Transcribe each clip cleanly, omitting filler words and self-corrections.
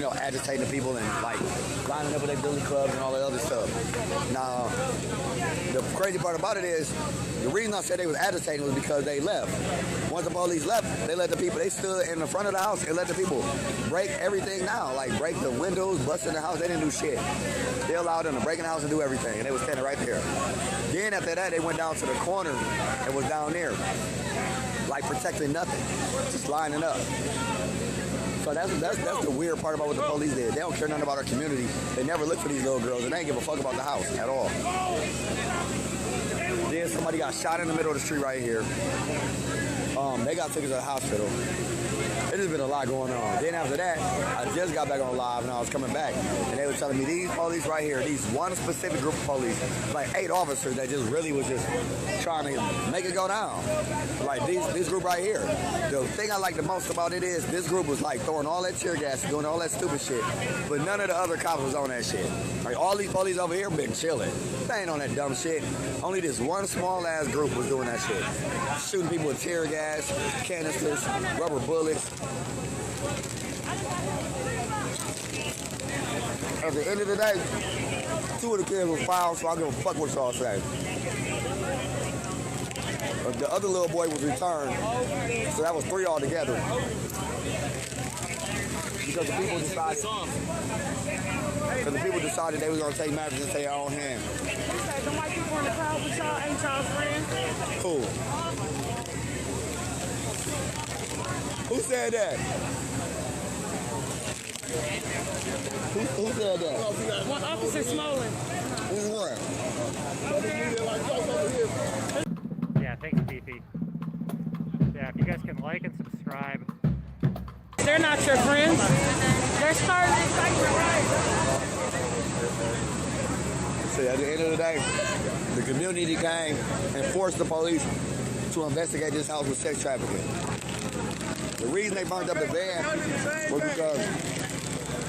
know, agitating the people and like lining up with their billy clubs and all that other stuff. Now, the crazy part about it is, the reason I said they was agitating was because they left. Once the police left, they let the people, they stood in the front of the house and let the people break everything down, like break the windows, bust in the house. They didn't do shit. They allowed them to break in the house and do everything, and they was standing right there. Then after that, they went down to the corner and was down there, like protecting nothing, just lining up. So that's the weird part about what the police did. They don't care nothing about our community. They never look for these little girls, and they ain't give a fuck about the house at all. Then somebody got shot in the middle of the street right here. They got taken to the hospital. There's just been a lot going on. Then after that, I just got back on live and I was coming back. And they were telling me these police right here, these one specific group of police, like 8 officers that just really was just trying to make it go down. Like this group right here. The thing I like the most about it is this group was like throwing all that tear gas, doing all that stupid shit. But none of the other cops was on that shit. Like all these police over here been chilling. They ain't on that dumb shit. Only this one small ass group was doing that shit. Shooting people with tear gas, canisters, rubber bullets. At the end of the day, 2 of the kids was fouled, so I don't give a fuck what y'all say. But the other little boy was returned, so that was 3 altogether. Because the people decided they was gonna take matters into their own hands. You said the white people in the crowd with y'all ain't y'all's friends? Cool. Who said that? Who said that? One Officer Smolin. Who's one? Yeah, thanks, Beefy. Yeah, if you guys can like and subscribe. They're not your friends. They're starting excitement, right? See, at the end of the day, the community came and forced the police to investigate this house with sex trafficking. The reason they burned up the van was because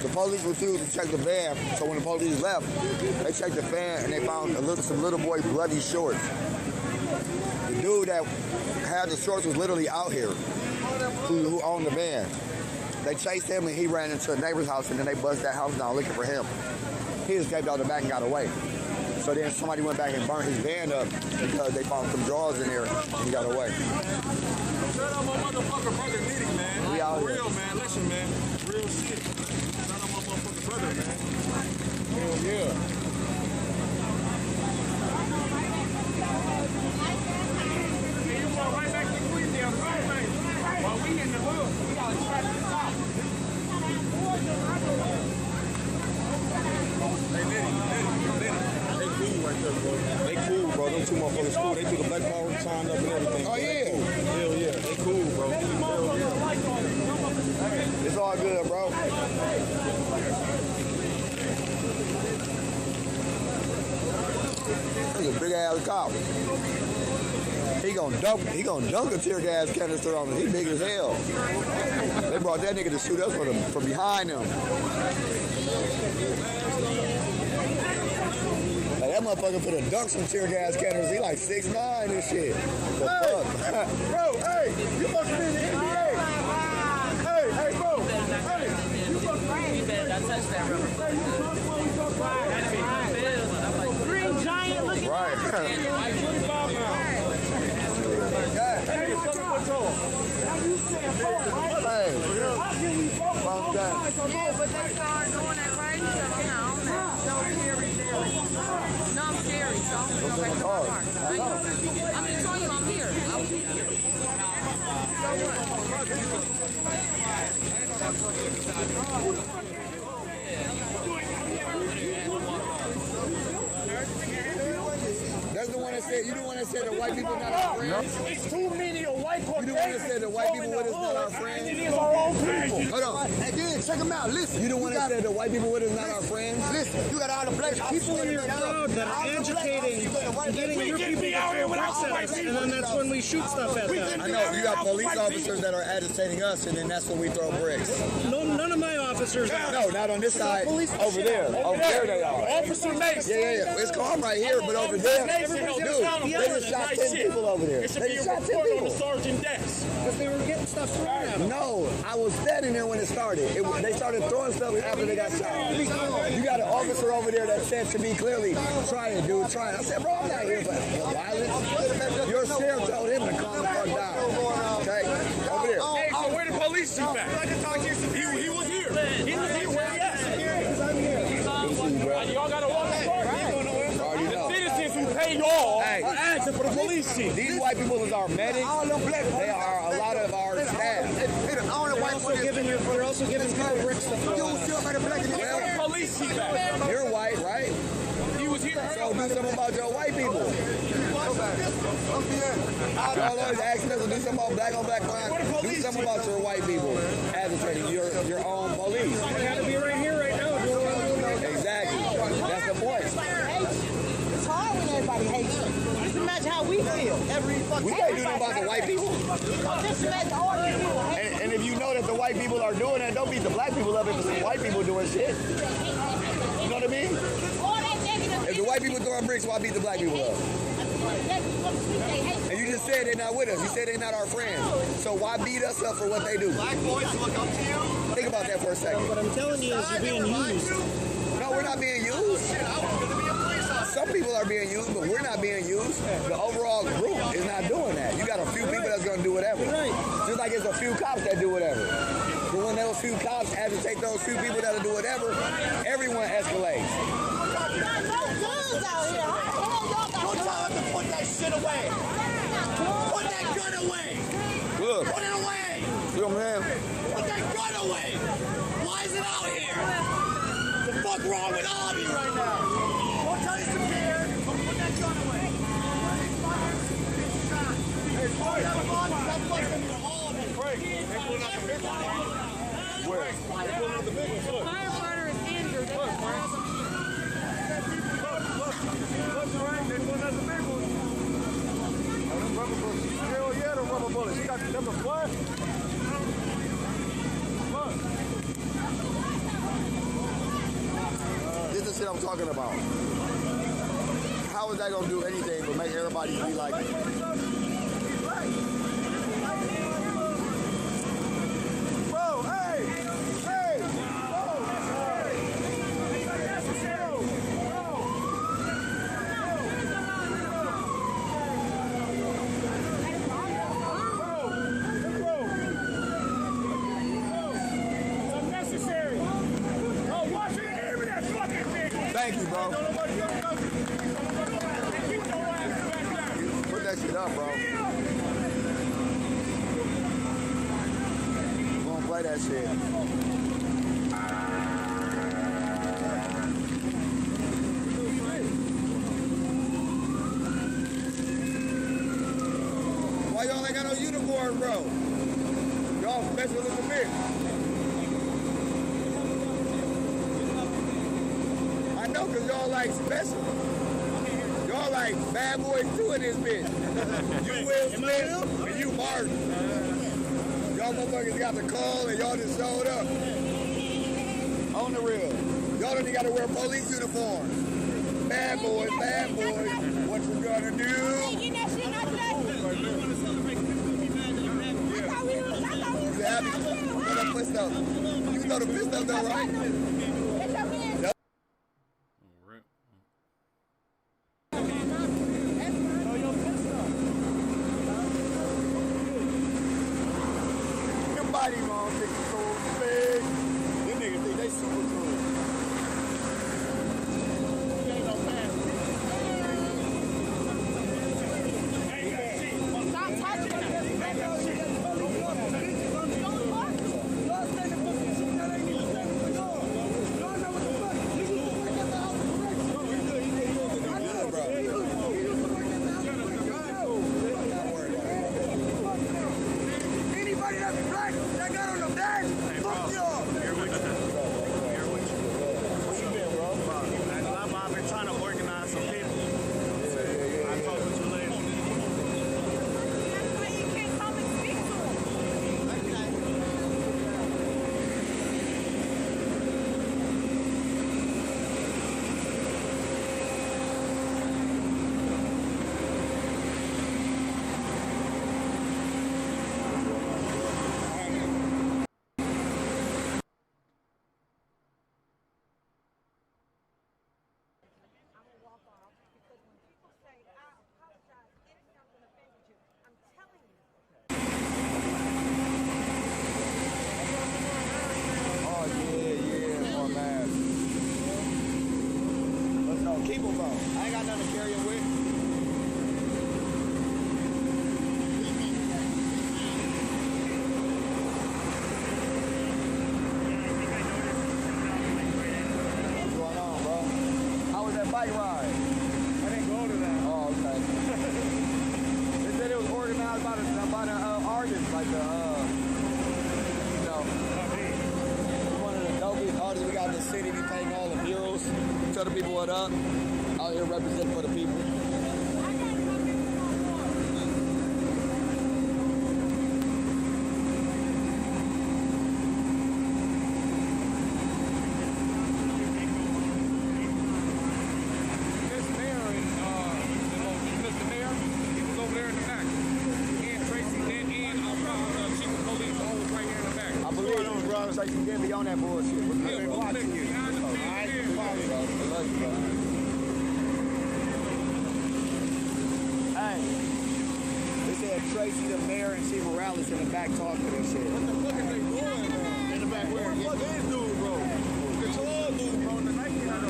the police refused to check the van. So when the police left, they checked the van and they found some little boy bloody shorts. The dude that had the shorts was literally out here, who owned the van. They chased him and he ran into a neighbor's house and then they buzzed that house down looking for him. He escaped out the back and got away. So then somebody went back and burned his van up because they found some drawers in there and he got away. Shout out my motherfucking brother Nitty, man. We out here. Real, man. Listen, man. Real shit. Shout out my motherfucking brother, man. Hell yeah. You walk right back to Queen there, right, man. While we in the hood, we gotta try to stop. Hey, Nitty. They cool right there, bro. They cool, bro. Them 2 motherfuckers cool. They took the black power sign up and everything. Oh, yeah. Hell yeah. They cool, bro. Hell yeah. It's all good, bro. That's a big ass cop. He gonna dunk a tear gas canister on him. He big as hell. They brought that nigga to shoot us from behind them. Like that motherfucker put a dunk some tear gas canisters. He like 6'9" and shit. The fuck? Bro, hey, you must be in the NBA. Hey, bro. Hey, you must be in the NBA. I touched that rubber. Green giant looking. Right. 25 pounds. Hey, what's up? You said 4, right? Hey. How can we vote? Yeah, but they started doing that right now. I'm so scary. No, I'm scary, so I'm going to go back to my car. I mean, told you I'm here. I'll be here. That's the one that said, you the one that said the white people not our friends? It's too many of white You the one that said the white people with us not our friends? It is our own people. Hold on. Hey, then, check them out. Listen. You the one that said the white people with us not our friends? Listen, you got all the black People in your crowd that are agitating, getting your people to feel process, and then that's when we shoot stuff at them. I know, you got police officers that are agitating us, and then that's when we throw bricks. No, none of my officers officers are. No, not on this side. police Over there. Over there they are. Officer Mason. Yeah. It's calm right here, but over there, Everybody's dude, got they just shot 10 people over there. It should They be a just shot 10 report on the people. sergeant desk. Because they were getting stuff thrown at them. No, I was standing there when it started. They started throwing stuff after they got shot. You got an officer over there that said to me clearly, try it, dude, try it. I said, bro, I'm not here for violence. Your sheriff told him to calm the fuck down. Okay? Over there. Hey, so where the police chief at? He was here. He was here where he at. Y'all gotta walk the park. Already know. Citizens who pay y'all Hey. are asking for the police chief. These white people is our medics. They are a lot of our staff. They're also giving people bricks to throw at them. Where the police chief at? You're white, right? He was here So do something about your white people. Y'all always asking us to do something about black on black crime. Do something about your white people. Advocating your own police. They gotta be right here right now. Exactly. That's the point. It's hard when everybody hates you. Just imagine how we feel. We can't do nothing about the white people. Just imagine all these people hate And if you know that the white people are doing that, don't beat the black people up if the white people doing shit. You know what I mean? all that negative. If the white people throwing bricks, why beat the black people up? And you just said they're not with us. You said they're not our friends. So why beat us up for what they do? Black boys look up to you. Think about that for a second. What I'm telling you is you're being used. No, we're not being used. Some people are being used, but we're not being used. The overall group is not doing that. You got a few people that's going to do whatever. Just like there's a few cops that do whatever. But when those few cops agitate those few people that'll do whatever, everyone escalates. No guns out here. How the hell y'all got Don't tell him to put that shit away. Put that gun away. Look, Put it away. you know what I'm saying? Put that gun away. Why is it out here? The fuck wrong with all of you right now? Don't tell your superior. Put that gun away. Hey, boys, have fun. Stop fucking with all of you. Where? Firefighter is injured. They just brought him Hell yeah, the rubber bullets. You got them flash. This is the shit I'm talking about. How is that going to do anything but make everybody be like, Bro, hey! Hey! Unnecessary. Oh, watch it. Give me that fucking thing. thank you, bro. Put that shit up, bro. We're going to play that shit. Why y'all ain't got no uniform, bro? Y'all special as a bitch. I know, because y'all like special. Y'all like bad boys too in this bitch. You Will Smith and you Martin. Y'all motherfuckers got the call and y'all just showed up. On the real. Y'all don't even got to wear police uniforms. Bad boys, what you gonna do? taking that shit out there. I thought we was You happy? You know the fist up. You know the fist up though, right? It's a man. Your body wrong, niggas so big. Them niggas think they super cool. Stop touching him. Don't touch him. keep them from? I ain't got nothing to carry them with. What's going on, bro? How was that bike ride? I didn't go to that. Oh, okay. They said it was organized by the artists, like the, you know, one of the dopest artists we got in the city. Be painting all the murals. Tell the people what up. Out here representing for the people. So you can get me on that bullshit. I've been watching you. Alright, I love you, bro. Hey, they said Tracy the mayor and Chief Morales in the back talking this shit. What the fuck is they doing, bro? In the back, where the fuck is dude, bro? Control dude, bro. The Nike hat on.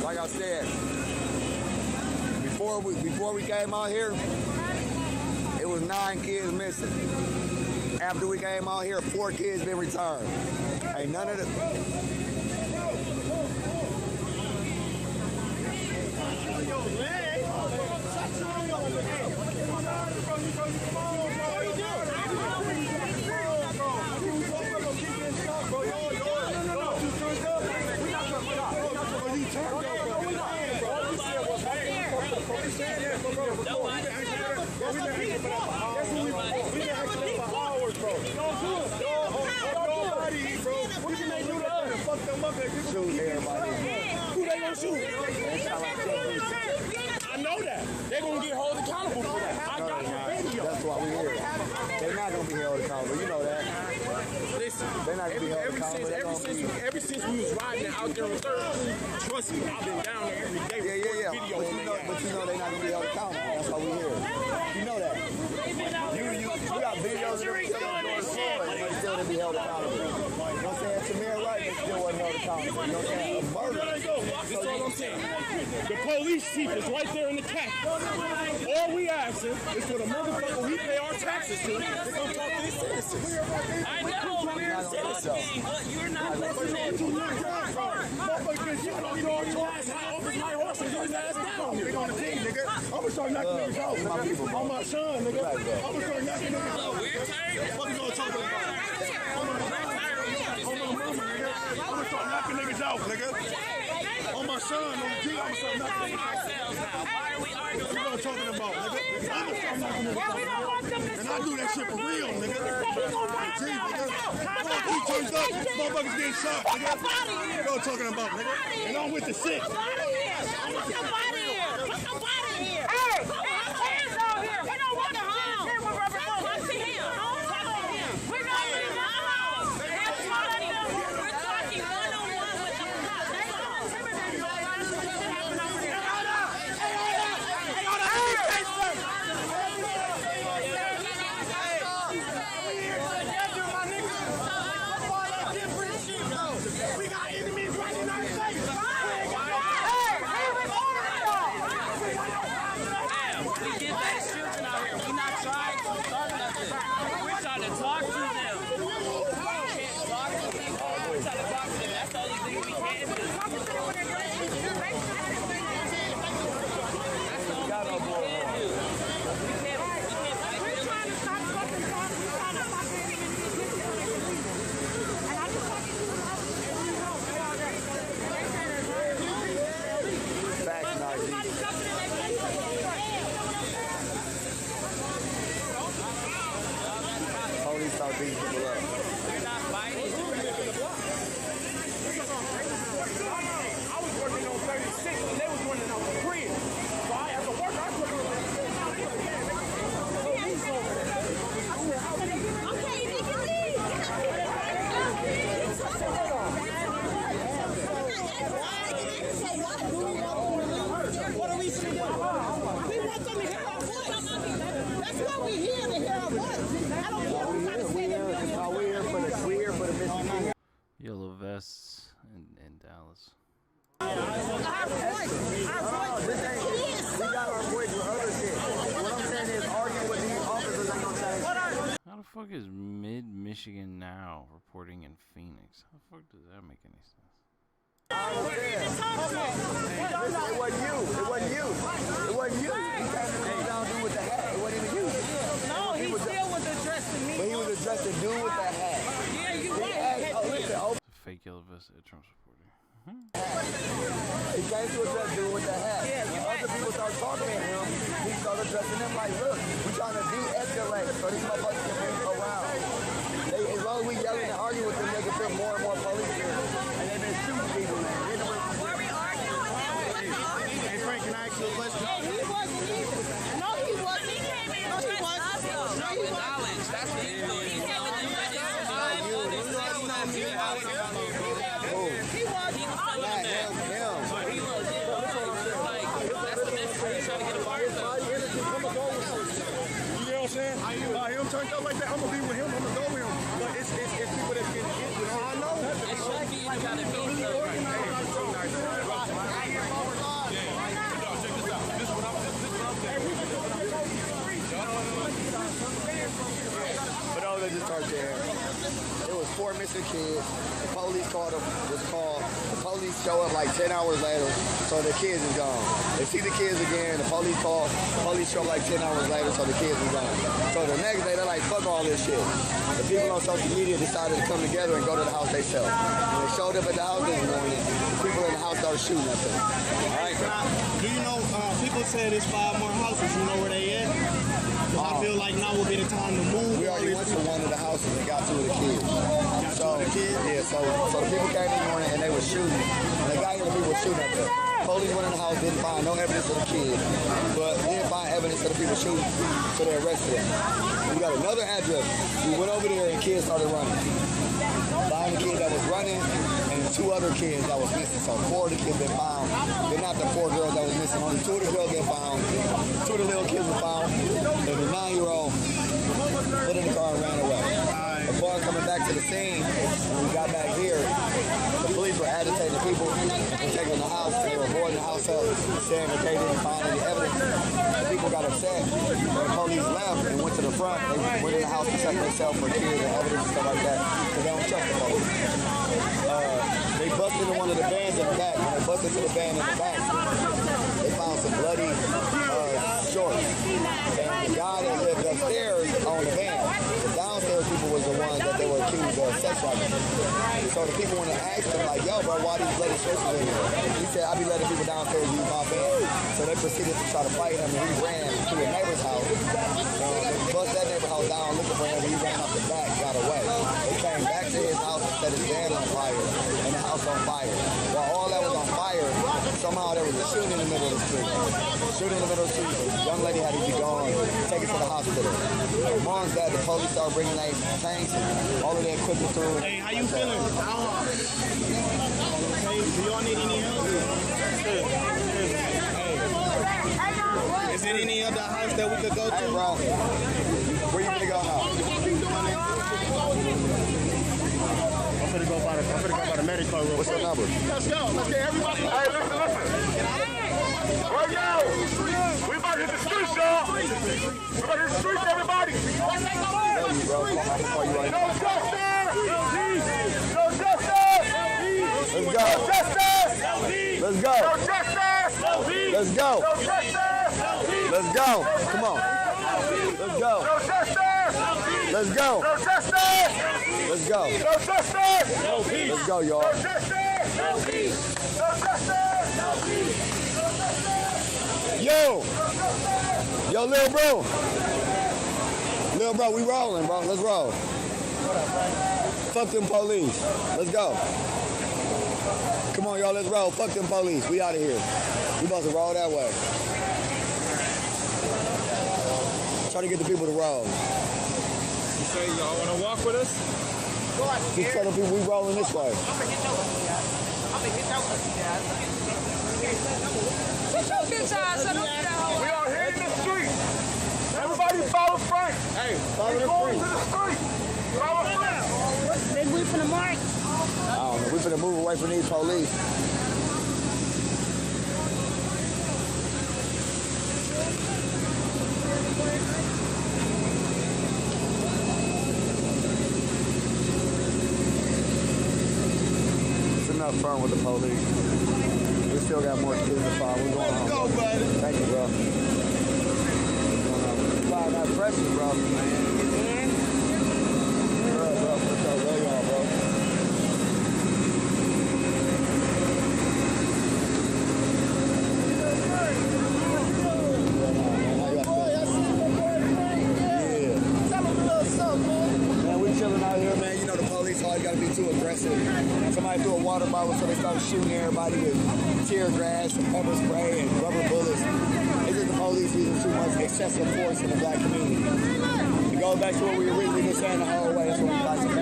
Like I said, before we came out here, it was 9 kids missing. After we came out here, 4 kids been returned. Ain't none of the... Shoot everybody. Who they gonna shoot? I know that. They gonna get held accountable for that. I got the video. That's why we here. They're not gonna be held accountable. You know that. Listen, They're not gonna be held accountable. ever since we was riding out there on 3rd, trust me, I've been down there every day. Yeah. Video But you know they're not gonna be held accountable. That's why we here. You know that. You got videos of them they still to be held accountable. You know what I'm saying? Tamir Wright, they still wasn't held accountable. You know what I'm saying? A murder. That's all I'm saying. The police chief is right there in the cat. All we asking is for the motherfucker we pay our taxes to. They're gonna talk to these citizens. I know, we're talking, but you're not listening. Motherfucker been shooting on your ass. I open my horse and get his ass down. Nigga on the team, nigga. I'm gonna start knocking niggas out. On my son, nigga. I'm gonna start knocking niggas out. We're tired. What you gonna talk about? On my mama, nigga. I'm gonna start knocking niggas out, nigga. On my son, on the team, I'm gonna start knocking niggas out. Why are we arguing? What you talking about, nigga? I'm gonna start knocking niggas out. And I do that shit for real, nigga. Gee, nigga. He turns up, motherfuckers getting shot, nigga. What you talking about, nigga? And I'm with the 6. Get up out of here! Get up out of here! Hey! Hands out here! We don't want to home! Talk to him! Talk to him! We're not leaving the house! We're talking one-on-one with the cops. They don't intimidate you. We got enemies right in our face. We get back shooting out here. We not in Dallas. We got our voice with other shit. What I'm saying is arguing with these officers ain't gonna change. How the fuck is Mid-Michigan Now reporting in Phoenix? How the fuck does that make any sense? It wasn't you. It wasn't you. It wasn't you. He came down dude with the hat. It wasn't even you. No, he still was addressing me. But he was addressing dude with the hat. Yeah, you He asked, oh, listen, oh. Fake yellow vest at Trump's reporter. He came to address dude with the hat. When other people start talking to him, he started addressing them like, look, we're trying to de-escalate so these motherfuckers can move around. As long as we yelling and arguing with them, they can put more and more police here. And they've been shooting people, man. Were we arguing with him? Hey, Frank, can I ask you a question? Yeah, he wasn't either. No, he wasn't. He came in and dressed us up. No, he wasn't. That's what he was. He came in and dressed us up. He wasn't. Not him. You know what I'm saying? Him turned up like that, I'm gonna be with him, I'm gonna go with him. But it's people that's getting hit, you know? I know. It should be anybody But all they just started there. It was 4 missing kids. The police called them. The police show up like 10 hours later, so the kids is gone. They see the kids again. The police call. The police show up like 10 hours later, so the kids is gone. So the next day they're like, fuck all this shit. The people on social media decided to come together and go to the house themselves. When they showed up at the house this morning, the people in the house started shooting at them. All right. Do you know, people said there's 5 more houses. You know where they at? I feel like now will be the time to move. We already went to one of the houses and got 2 of the kids. So the people came in the morning and they were shooting. And they got here, the people were shooting at them. Police went in the house, didn't find no evidence of the kids, but didn't find evidence of the people shooting, so they arrested them. We got another address. We went over there and kids started running. Found the kid that was running and 2 other kids that was missing. So 4 of the kids been found. They're not the 4 girls that was missing. Only 2 of the girls get found. 2 of the little kids were found. And the 9-year-old put in the car and ran away. Upon coming back to the scene, when we got back here, the police were agitating the people and taking the house. They were boarding the house up, saying that they didn't find any evidence. The people got upset. The police left and went to the front. They went in the house to check themselves for kids and evidence and stuff like that, because they don't trust the police. They busted into one of the vans in the back. When they busted to the van in the back, they found some bloody shorts. And the guy that lived upstairs on the van. The downstairs people was the ones that they were accused of sex trafficking. So the people went and asked him, like, yo, bro, why these bloody shorts in here? He said, I be letting people downstairs use my van. So they proceeded to try to fight him, and he ran to a neighbor's house. They bust that neighbor's house down, looking for him, and he ran out the back, got away. They came back to his house and set his van on fire, and the house on fire. While all that was on fire, somehow there was a shooting in the middle of the street. Shooting in the middle of the street. The young lady had to be gone, taken to the hospital. Amongst that, the police started bringing their tanks and all of their equipment through. Hey, how you feeling? Hey, do y'all need any help? Hey. Is there any other house that we could go to? Hey, bro. Where you gonna go now? I'm gonna go by the medical room. What's your number? Let's go. Let's get everybody. Hey, listen. Right now, we about to hit the streets, y'all. We about to hit the streets, everybody. No justice! No justice! Let's go. No justice! Let's go. No justice! Let's go. No justice! Let's go. Come on. Let's go. No justice! Let's go. No justice! Let's go. No justice! No peace! Let's go, y'all. No justice! No peace! No justice! No peace! Yo! Yo, little bro. Little bro, we rolling, bro. Let's roll. Fuck them police. Let's go. Come on, y'all. Let's roll. Fuck them police. We out of here. We about to roll that way. Try to get the people to roll. You say y'all want to walk with us? Just tell the people we rolling this way. We are here in the street. Everybody follow Frank. Hey, follow the Going street. to the street. Follow Frank. They we finna march. I don't know. We we finna move away from these police. It's enough fun with the police. We still got more kids to find. We're going home. Go, buddy. Thank you, bro. Find that pressure, bro. Bro, what's up, bro? Y'all, bro. Man, we chilling out here, man. You know the police always gotta be too aggressive. Somebody threw a water bottle, so they started shooting everybody with tear gas and pepper spray and rubber bullets. It's just the police using too much excessive force in the black community. It goes back to what we originally been saying the whole way. That's what we like to do.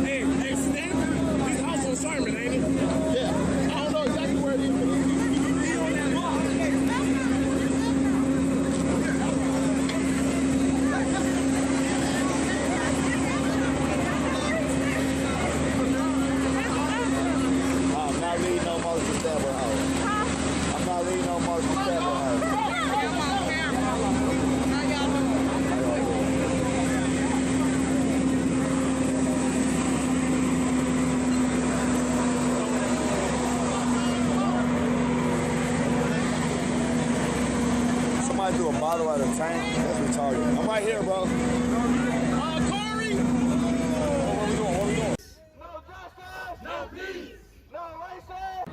Hey, Stanford, he's house on Sermon, ain't he? Yeah. I don't know exactly where it is, but he's on that block. I'm not leading no march to Stabber House. I'm not leading no march to Stabber House. Somebody threw a bottle out of a tank. That's retarded. I'm right here, bro. Corey! What we doing? No justice! No peace! No racism!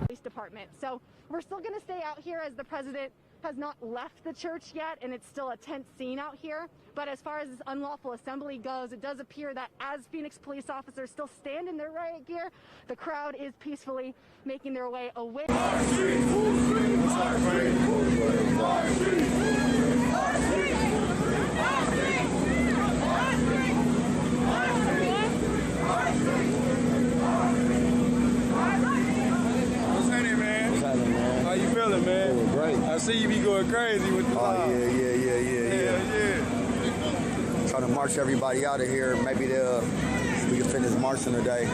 Police department. So we're still going to stay out here as the president has not left the church yet, and it's still a tense scene out here. But as far as this unlawful assembly goes, it does appear that as Phoenix police officers still stand in their riot gear, the crowd is peacefully making their way away. What's happening, man? What's happening, man? How you feeling, man? Doing great. I see you be going crazy with the Oh, yeah. Yeah. Trying to march everybody out of here. Maybe we can finish marching today.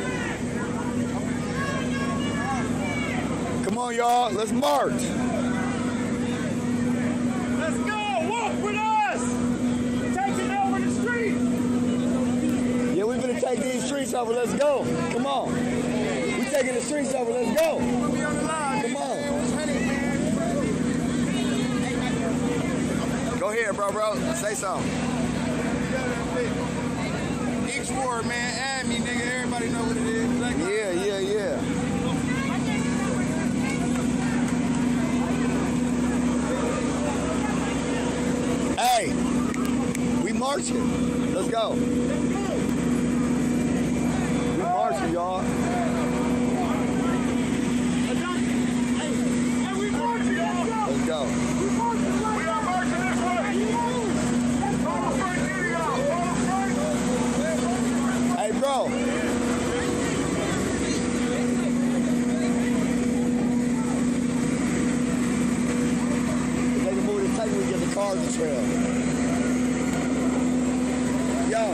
Come on, y'all. Let's march. Let's go! Walk with us! Taking over the streets! Yeah, we're going to take these streets over. Let's go. Come on. We taking the streets over. Let's go. Come on. Go ahead, bro. Say something. Each word, man. Add me, nigga. Everybody know what it is. Yeah. Hey, we marching. Let's go. We marching, y'all. Hey, we marching, y'all. Let's go. We are marching this way. Follow Frank Nitty out. Follow Frank. Hey, bro. If they can move the tank, we get the cars to trail. Yo,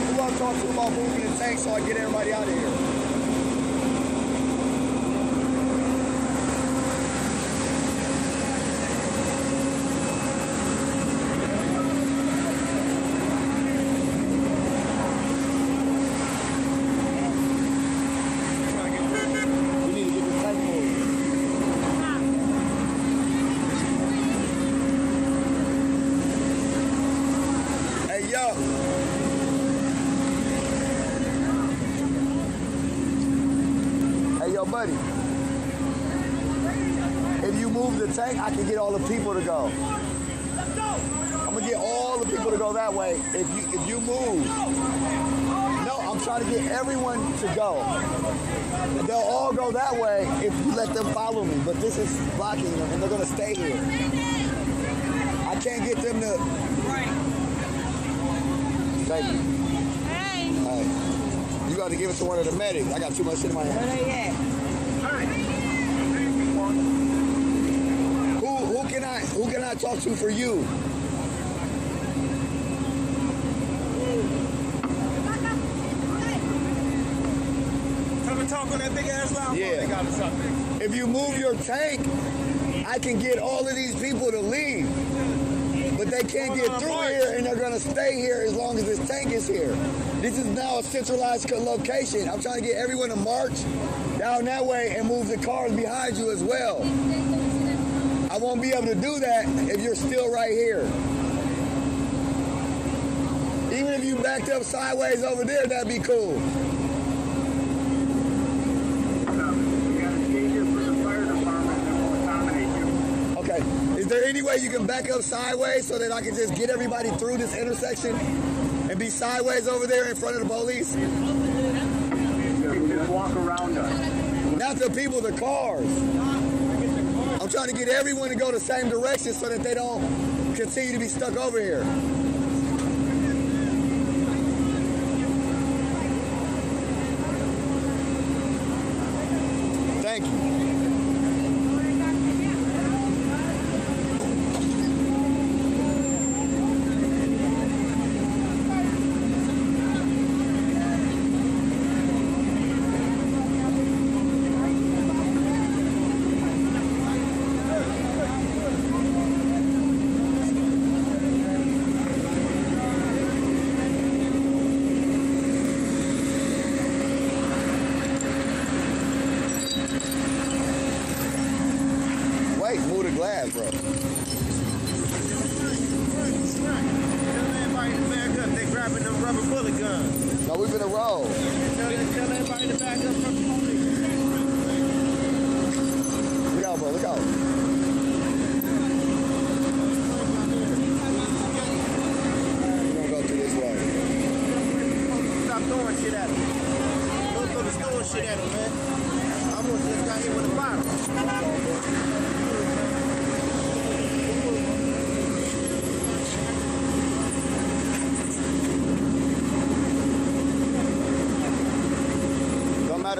who want to talk to about moving the tank so I get everybody out of here? We need to get the tank moved. Hey, yo. Hey, yo, buddy. If you move the tank, I can get all the people to go. I'm gonna get all the people to go that way. If you move. No, I'm trying to get everyone to go. And they'll all go that way if you let them follow me. But this is blocking them, and they're gonna stay here. I can't get them to. Thank you. Hey. All right. You got to give it to one of the medics. I got too much shit in my hand. Where they at? Who can I talk to for you? talk on that big ass loud? Yeah. If you move your tank, I can get all of these people to leave. But they can't get through here, and they're going to stay here as long as this tank is here. This is now a centralized location. I'm trying to get everyone to march down that way and move the cars behind you as well. I won't be able to do that if you're still right here. Even if you backed up sideways over there, that'd be cool. Okay, is there any way you can back up sideways so that I can just get everybody through this intersection and be sideways over there in front of the police? Just walk around us. Not the people, the cars. I'm trying to get everyone to go the same direction so that they don't continue to be stuck over here. Thank you. Move the glass, bro. Tell everybody to back up. They grabbing them rubber bullet guns. No, we're gonna roll. Tell everybody to back up from the police. Look out, bro. Look out. We're gonna go through this way. Stop throwing shit at him. Don't throw the throwing shit at him, man. I almost just got hit with a fire.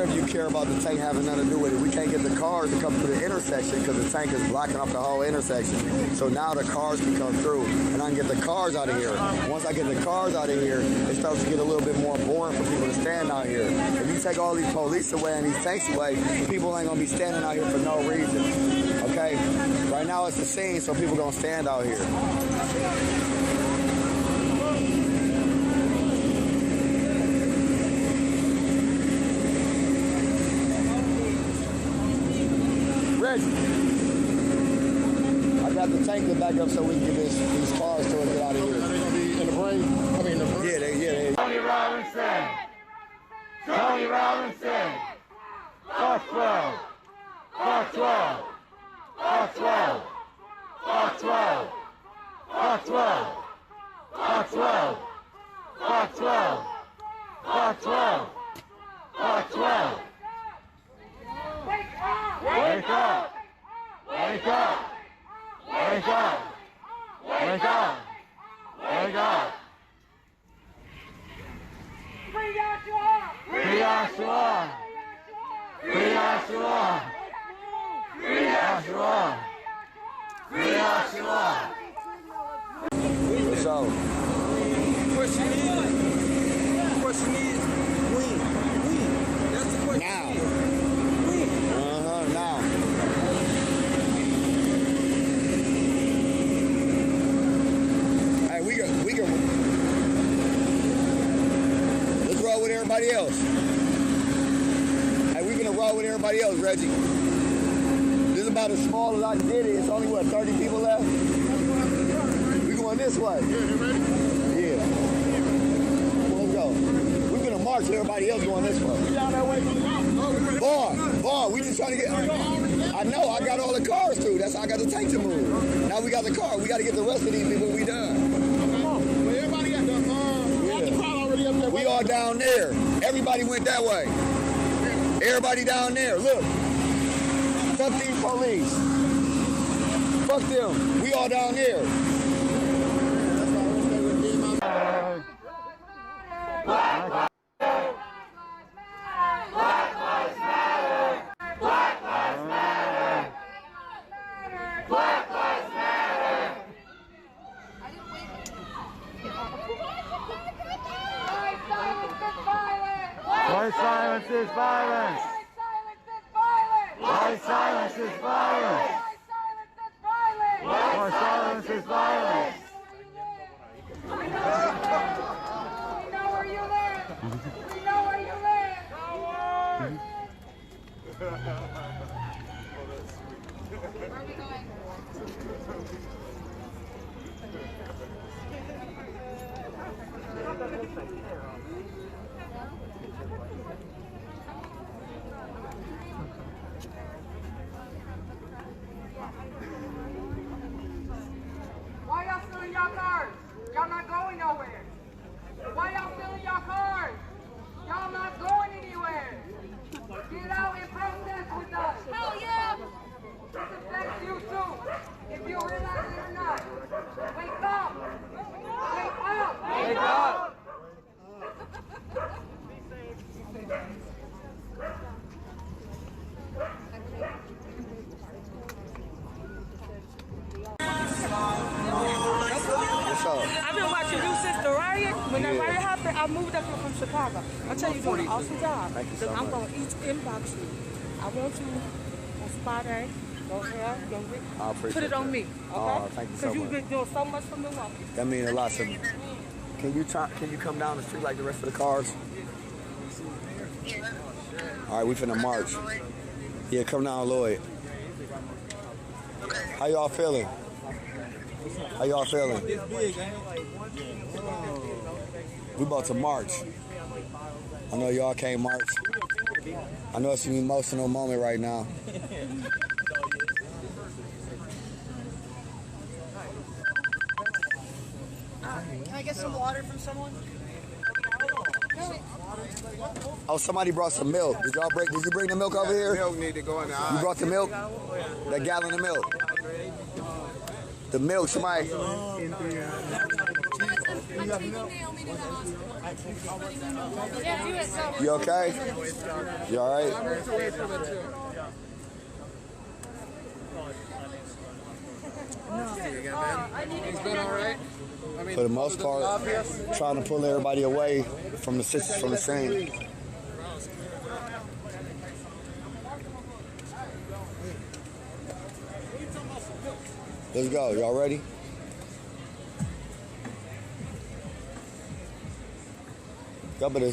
If you care about the tank having nothing to do with it, we can't get the cars to come through the intersection because the tank is blocking off the whole intersection. So now the cars can come through and I can get the cars out of here. Once I get the cars out of here, it starts to get a little bit more boring for people to stand out here. If you take all these police away and these tanks away, people ain't gonna be standing out here for no reason. Okay? Right now it's a scene, so people gonna stand out here. I got the tank to back up so we can get these cars to get out of here. Are they gonna be in the brain? I mean, the brain. Yeah, they. Tony Robinson. Tony Robinson. Fox 12. Fox 12. Fox 12. Fox 12. Fox 12. Fox 12. Fox 12. Fox 12. Fox 12. Wake up! Wake up! Wake up! Wake up! Wake up! Free Yahshua! Free Yahshua! Free Yahshua! Free Yahshua! Free Yahshua! So, Question is, when? That's the question. now. Now. Hey, we can. Let's roll with everybody else. Hey, we're gonna roll with everybody else, Reggie. This is about as small as I can get it. It's only, what, 30 people left? We going this way. Yeah. Let's go. We're gonna march with everybody else going this way. Vaughn, we just trying to get. I know, I got all the cars too. That's how I got the tank to move. Now we got the car. We got to get the rest of these people. We done. Come on. Well, everybody got the crowd already up there. We all down there. Everybody went that way. Everybody down there. Look. Fuck these police. Fuck them. We all down there. Why Why silence is violence? Why silence is violence? Why silence is violence? We know where you live. We know where you live. Where are we going? Why y'all still in y'all cars? Y'all not going nowhere. Why y'all still in y'all cars? Y'all not going anywhere. Get out and protest with us. Hell yeah. This affects you too. If you realize it or not. Wake up. Wake up. Wake up. What's up? I've been watching you since the riot. When the riot happened, I moved up here from Chicago. I tell you, you're doing an awesome job. Thank you so I'm much. going to inbox you. I want you on spot A. Go ahead, I appreciate put it on me, okay? Oh, thank you so Because you've much. been doing so much for Milwaukee. That means a lot to me. Can you come down the street like the rest of the cars? All right, we finna march. Yeah, come down, Lloyd. How y'all feeling? How y'all feeling? We about to march. I know y'all can't march. I know it's an emotional moment right now. Can I get some water from someone? Oh, somebody brought some milk. Did you bring the milk over here? Milk need to go in the You brought the milk? That gallon of milk? The milk, somebody. You okay? You all right? It's been all right. I mean, For the most part, trying to pull everybody away from the scene. Let's go. Y'all ready?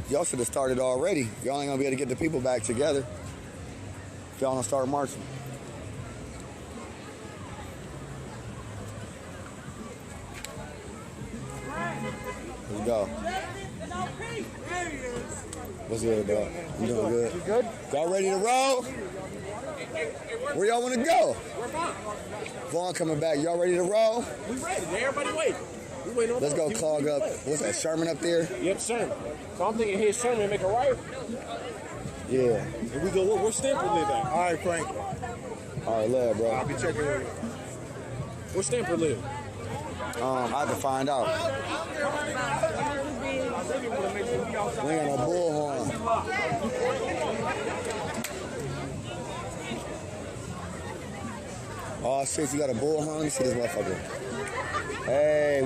Y'all should have started already. Y'all ain't gonna be able to get the people back together if y'all don't start marching. Let's go. What's good, dog? You doing good? You good? Y'all ready to roll? Where y'all want to go? Vaughn coming back. Y'all ready to roll? We ready. Everybody wait. We waiting on Let's go clog up. What's that, Sherman up there? Yep, Sherman. So I'm thinking here's Sherman make a right. Yeah. Here we go. Where's Stanford live at? All right, Frank. All right, love, bro. I'll be checking with you. Where Stanford live? I have to find out. We ain't got no bullhorn. Oh shit, you got a bullhorn? Let me see this motherfucker. Hey,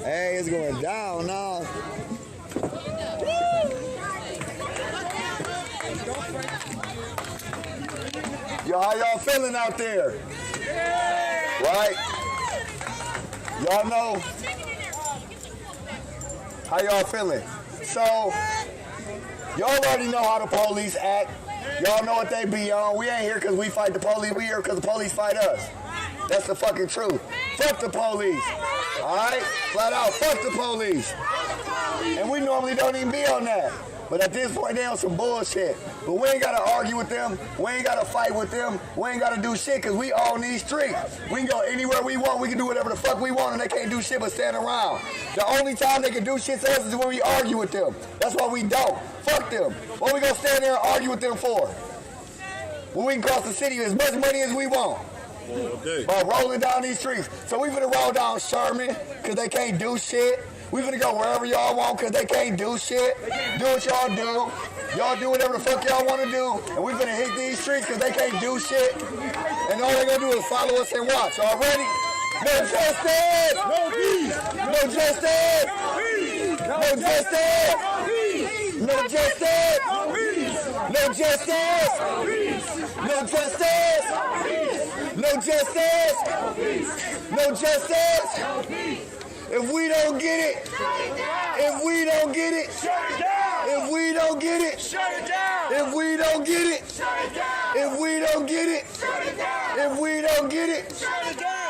hey, it's going down now. Yo, how y'all feeling out there? Right? Y'all know how y'all feeling. So, y'all already know how the police act. Y'all know what they be on. We ain't here because we fight the police. We here because the police fight us. That's the fucking truth. Fuck the police. Alright? Flat out, fuck the police. And we normally don't even be on that. But at this point, they on some bullshit. But we ain't got to argue with them. We ain't got to fight with them. We ain't got to do shit because we own these streets. We can go anywhere we want. We can do whatever the fuck we want, and they can't do shit but stand around. The only time they can do shit to us is when we argue with them. That's why we don't. Fuck them. What we gonna stand there and argue with them for? When we can cross the city with as much money as we want. Okay. By rolling down these streets. So we finna roll down Sherman because they can't do shit. We finna go wherever y'all want because they can't do shit. Do what y'all do. Y'all do whatever the fuck y'all want to do. And we finna hit these streets because they can't do shit. And all they gonna do is follow us and watch. Y'all ready? No justice! No peace! No justice! No justice! No justice! No justice! No justice! No justice! No justice! If we don't get it, if we don't get it, if we don't get it, if we don't get it, if we don't get it, if we don't get it,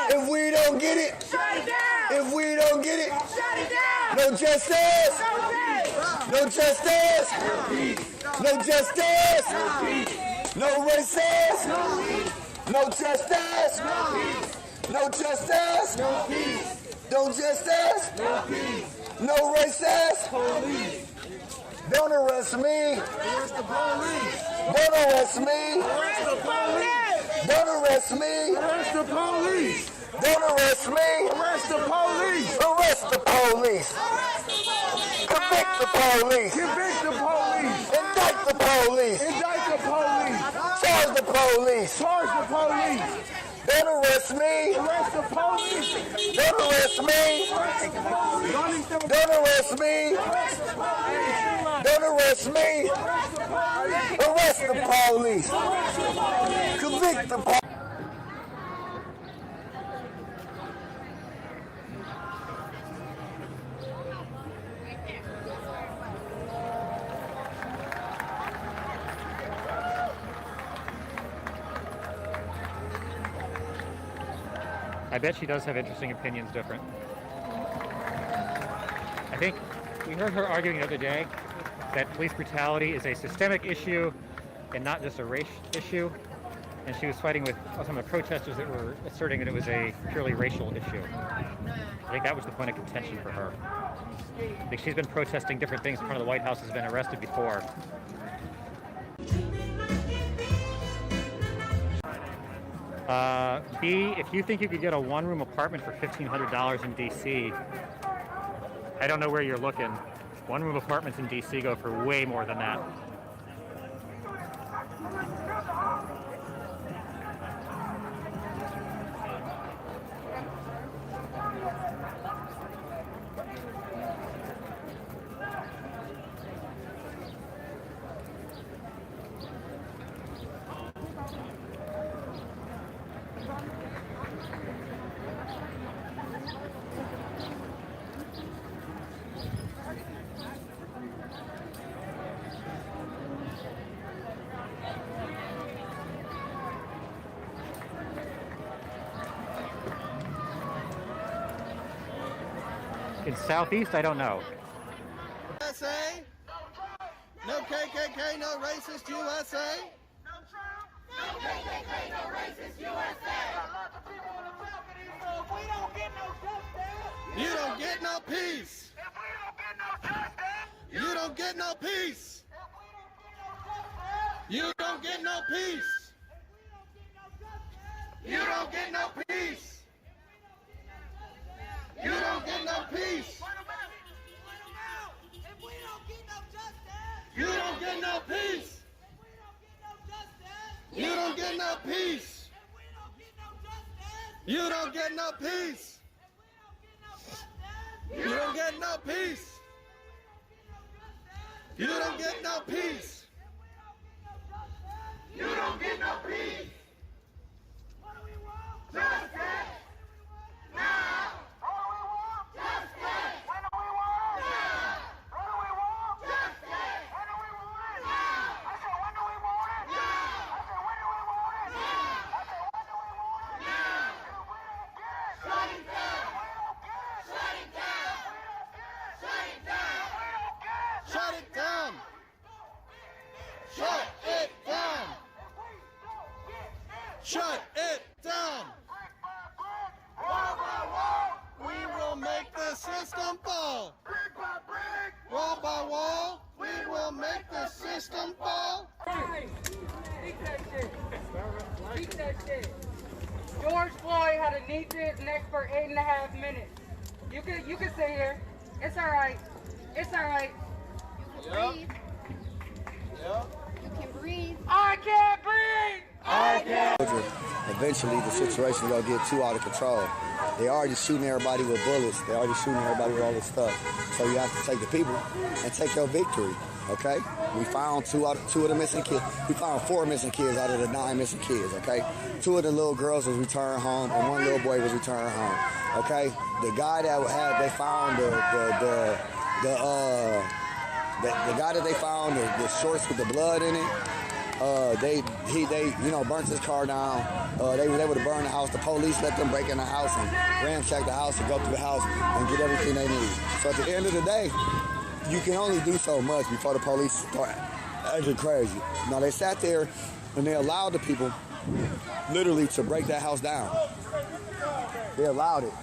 if we don't get it, if we don't get it, no justice, no justice, no justice, no racist, no justice, no justice, no justice, no racist. Don't arrest me. Don't arrest me. Don't arrest me. Arrest the police. Don't arrest me. Arrest the police. Arrest the police. Convict the police. Convict the police. Indict the police. Indict the police. Charge the police. Charge the police. Don't arrest me. Arrest the police. Don't arrest me. Don't arrest me. Don't arrest me. Arrest the police. Convict the police. I bet she does have interesting opinions different. I think we heard her arguing the other day that police brutality is a systemic issue and not just a race issue. And she was fighting with some of the protesters that were asserting that it was a purely racial issue. I think that was the point of contention for her. I think she's been protesting different things in front of the White House, has been arrested before. B, if you think you could get a one-room apartment for $1,500 in D.C., I don't know where you're looking. One-room apartments in D.C. go for way more than that. In Southeast, I don't know. USA. No KKK, no racist USA. No Trump. No KKK, no racist USA. Lots of people on the balcony, so if we don't get no justice, You don't get no peace. if we don't get no justice, You don't get no peace. if we don't get no justice, You don't get no peace. You don't get no peace. if we don't get no justice, You don't get no peace. if we don't get no justice, You don't get no peace. if we don't get no justice, You don't get no peace. if we don't get no justice, You don't get no peace. what do we want? Justice. Now. What do we want? Justice. When do we want it? Now. What do we want? Justice. When do we want it? Now. I said, when do we want it? Now. I said, when do we want it? Now. I said, when do we want it? Now. If we don't get it. Shut it down. If we don't get it. Shut it down. If we don't get it. Shut it down. If we don't get it. Shut it down. Shut it down. Shut it down. Brick by brick. Wall by wall, we will make the system fall. Brick by brick. Wall by wall, we will make the system fall. Keep that shit. Keep that shit. George Floyd had to knee to his neck for 8.5 minutes. You can sit here. It's all right. It's all right. Yep. Yep. You can breathe. I can't breathe. I can't. Eventually, the situation will get too out of control. They already shooting everybody with bullets. They already shooting everybody with all this stuff. So you have to take the people and take your victory. Okay? We found two of the missing kids. We found 4 missing kids out of the 9 missing kids. Okay? 2 of the little girls was returned home, and 1 little boy was returned home. Okay? The guy that they found the guy that they found the shorts with the blood in it. They burnt his car down. They were able to burn the house. The police let them break in the house and ransack the house and go through the house and get everything they need. So at the end of the day, you can only do so much before the police start acting crazy. Now they sat there and they allowed the people literally to break that house down. They allowed it.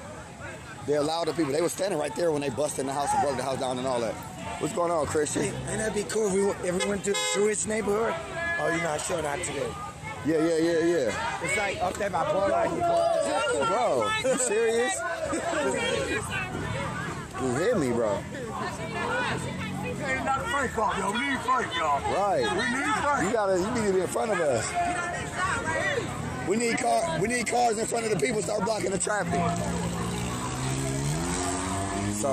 They allowed the people. They were standing right there when they busted in the house and broke the house down and all that. What's going on, Christian? Hey, and that'd be cool if we went through his neighborhood. Oh, you're not sure not today. Yeah. It's like up there by Paula. Bro, you serious? You hit me, bro. Hey, not Frank off, yo. We need Frank, y'all. Right. We need Frank. You need to be in front of us. We need cars in front of the people start blocking the traffic. So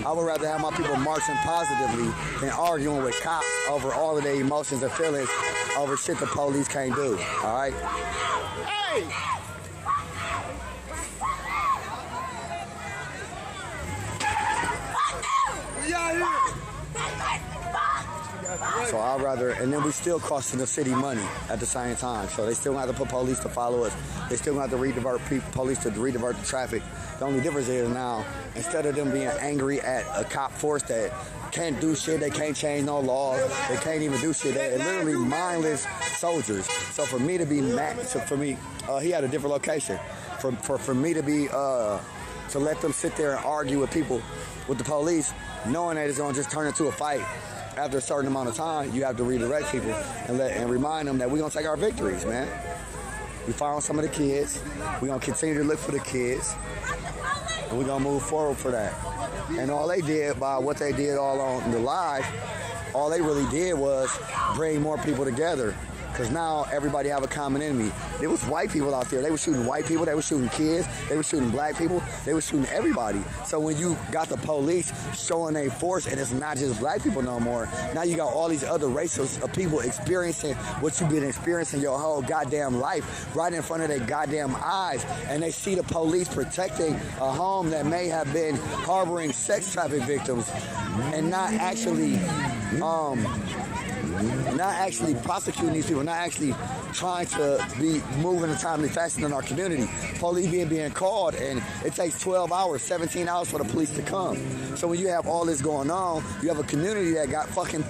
I would rather have my people marching positively than arguing with cops over all of their emotions and feelings over shit the police can't do. All right? Hey! So I'd rather, and then we still costing the city money at the same time. So they still have to put police to follow us. They still have to police to redivert the traffic. The only difference is now, instead of them being angry at a cop force that can't do shit, they can't change no laws, they can't even do shit, they're literally mindless soldiers. So for me to be mad, he had a different location. For me to be, to let them sit there and argue with people, with the police, knowing that it's going to just turn into a fight. After a certain amount of time, you have to redirect people and remind them that we're going to take our victories, man. We found some of the kids. We're going to continue to look for the kids. And we're going to move forward for that. And all they did by what they did all on the live, all they really did was bring more people together. Because now everybody have a common enemy. There was white people out there. They were shooting white people. They were shooting kids. They were shooting black people. They were shooting everybody. So when you got the police showing their force, and it's not just black people no more, now you got all these other races of people experiencing what you've been experiencing your whole goddamn life right in front of their goddamn eyes. And they see the police protecting a home that may have been harboring sex traffic victims and not actually prosecuting these people, not actually trying to be moving in a timely fashion in our community. Police being called, and it takes 12 hours, 17 hours for the police to come. So when you have all this going on, you have a community that got fucking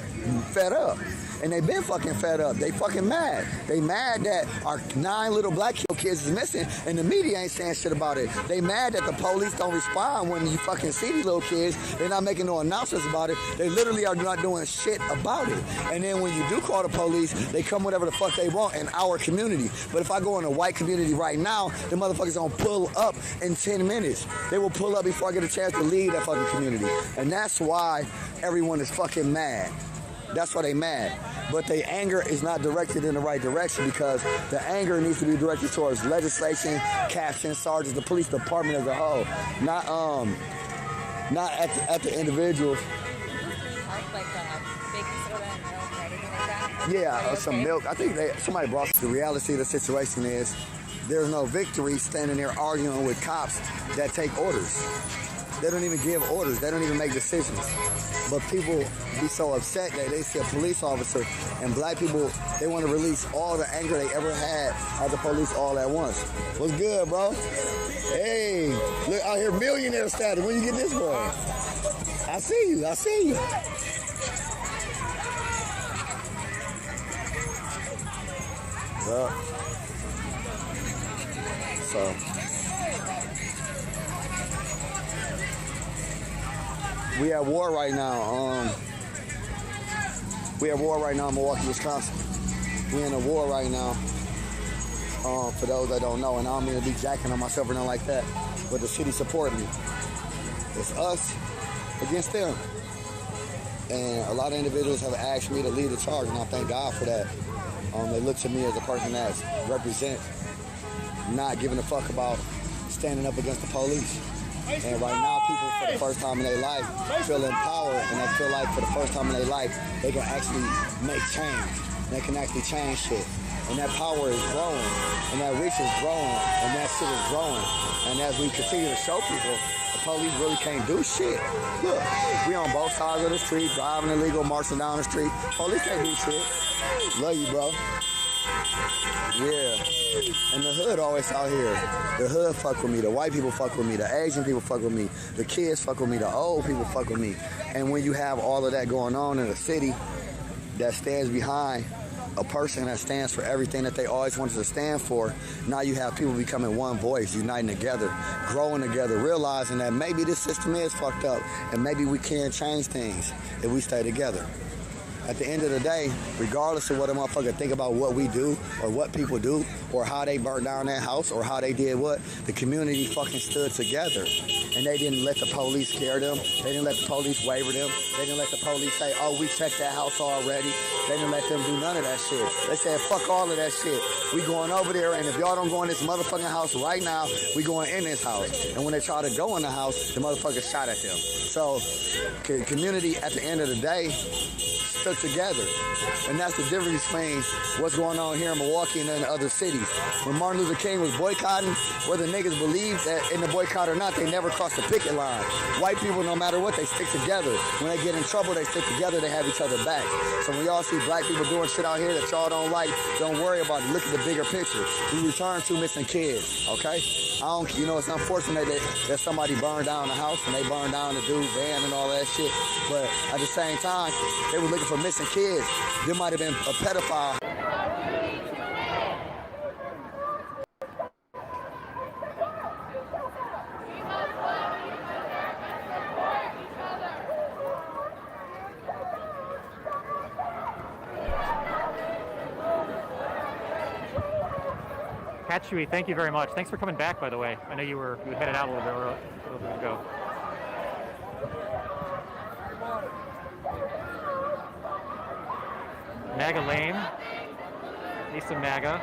fed up. And they've been fucking fed up. They fucking mad. They mad that our 9 little black kids is missing and the media ain't saying shit about it. They mad that the police don't respond when you fucking see these little kids. They're not making no announcements about it. They literally are not doing shit about it. And then when you do call the police, they come whatever the fuck they want in our community. But if I go in a white community right now, the motherfuckers gonna pull up in 10 minutes. They will pull up before I get a chance to leave that fucking community. And that's why everyone is fucking mad. That's why they mad. But their anger is not directed in the right direction, because the anger needs to be directed towards legislation, captions, sergeants, the police department as a whole. Not at the individuals. Like baking soda and milk or anything like that? Yeah, some milk. I think somebody brought the reality of the situation is there's no victory standing there arguing with cops that take orders. They don't even give orders. They don't even make decisions. But people be so upset that they see a police officer, and black people, they want to release all the anger they ever had at the police all at once. What's good, bro? Hey, look out here, millionaire status. When you get this one? I see you. Well, so we at war right now. We at war right now in Milwaukee, Wisconsin. We in a war right now. For those that don't know, and I don't mean to be jacking on myself or nothing like that, but the city supporting me. It's us against them. And a lot of individuals have asked me to lead the charge, and I thank God for that. They look to me as a person that represents not giving a fuck about standing up against the police. And right now, people, for the first time in their life, feel empowered, and they feel like for the first time in their life, they can actually make change. They can actually change shit. And that power is growing, and that reach is growing, and that shit is growing. And as we continue to show people, the police really can't do shit. Look, we on both sides of the street, driving illegal, marching down the street. Police can't do shit. Love you, bro. Yeah. And the hood always out here. The hood fuck with me. The white people fuck with me. The Asian people fuck with me. The kids fuck with me. The old people fuck with me. And when you have all of that going on in a city that stands behind a person that stands for everything that they always wanted to stand for, now you have people becoming one voice, uniting together, growing together, realizing that maybe this system is fucked up and maybe we can change things if we stay together. At the end of the day, regardless of what a motherfucker think about what we do or what people do or how they burnt down that house or how they did what, the community fucking stood together. And they didn't let the police scare them. They didn't let the police waver them. They didn't let the police say, oh, we checked that house already. They didn't let them do none of that shit. They said, fuck all of that shit. We going over there, and if y'all don't go in this motherfucking house right now, we going in this house. And when they try to go in the house, the motherfucker shot at them. So, community at the end of the day stuck together. And that's the difference between what's going on here in Milwaukee and in other cities. When Martin Luther King was boycotting, whether niggas believe that in the boycott or not, they never crossed the picket line. White people, no matter what, they stick together. When they get in trouble, they stick together, they have each other back. So when y'all see black people doing shit out here that y'all don't like, don't worry about it. Look at the bigger picture. We return to missing kids, okay? It's unfortunate that somebody burned down the house and they burned down the dude van and all that shit. But at the same time, they were looking for missing kids. There might have been a pedophile. Chewy, thank you very much. Thanks for coming back, by the way. I know you headed out a little bit ago. MAGA lame. Need some MAGA.